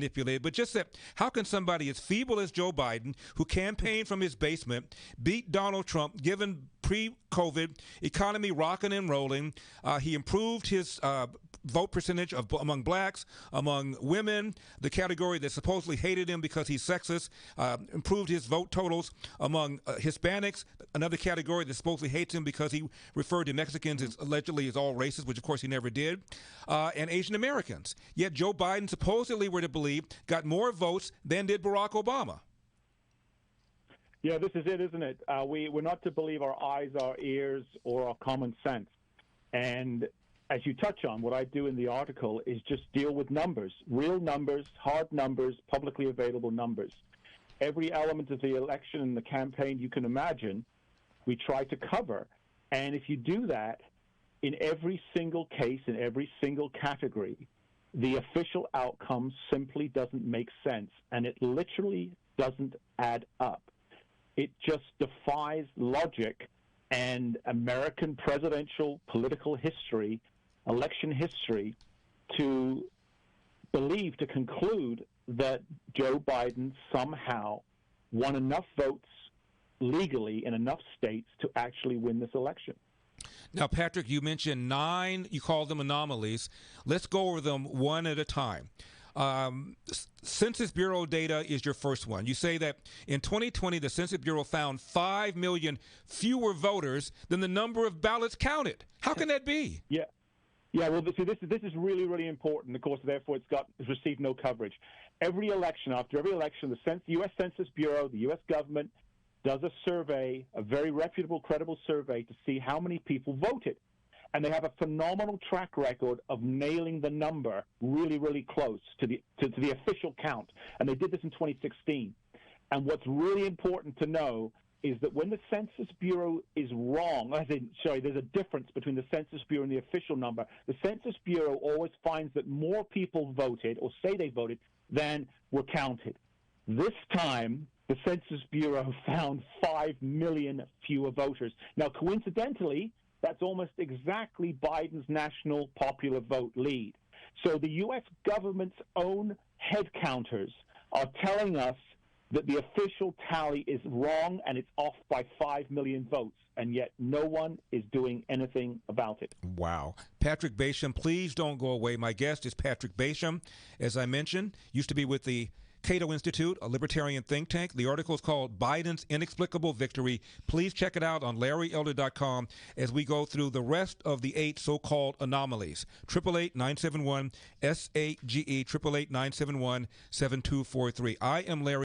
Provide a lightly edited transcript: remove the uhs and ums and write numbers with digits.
manipulated, but just that how can somebody as feeble as Joe Biden, who campaigned from his basement, beat Donald Trump, given pre-COVID economy rocking and rolling, he improved his vote percentage among blacks, among women, the category that supposedly hated him because he's sexist, improved his vote totals among Hispanics, another category that supposedly hates him because he referred to Mexicans as allegedly as all races, which of course he never did, and Asian Americans. Yet Joe Biden, supposedly we're to believe, got more votes than did Barack Obama. Yeah, this is it, isn't it? We're not to believe our eyes, our ears, or our common sense. And as you touch on, what I do in the article is just deal with numbers, real numbers, hard numbers, publicly available numbers. Every element of the election and the campaign you can imagine, we try to cover. And if you do that, in every single case, in every single category, the official outcome simply doesn't make sense, and it literally doesn't add up. It just defies logic and American presidential political history, election history, to believe, to conclude that Joe Biden somehow won enough votes legally in enough states to actually win this election. Now, Patrick, you mentioned 9, you called them anomalies. Let's go over them one at a time. Census Bureau data is your first one. You say that in 2020, the Census Bureau found 5 million fewer voters than the number of ballots counted. How can that be? Yeah. Well, see, this is really, really important. Of course, therefore, it's received no coverage. Every election, after every election, the U.S. Census Bureau, the U.S. government, does a survey, a very reputable, credible survey, to see how many people voted. And they have a phenomenal track record of nailing the number really, really close to the official count. And they did this in 2016. And what's really important to know is that when the Census Bureau is wrong, there's a difference between the Census Bureau and the official number. The Census Bureau always finds that more people voted, or say they voted, than were counted. This time, the Census Bureau found 5 million fewer voters. Now, coincidentally, that's almost exactly Biden's national popular vote lead. So the U.S. government's own head counters are telling us that the official tally is wrong and it's off by 5 million votes, and yet no one is doing anything about it. Wow. Patrick Basham, please don't go away. My guest is Patrick Basham. As I mentioned, used to be with the Cato Institute, a libertarian think tank. The article is called Biden's Inexplicable Victory. Please check it out on LarryElder.com as we go through the rest of the 8 so-called anomalies. 888-971-SAGE, 888-971-7243. I am Larry.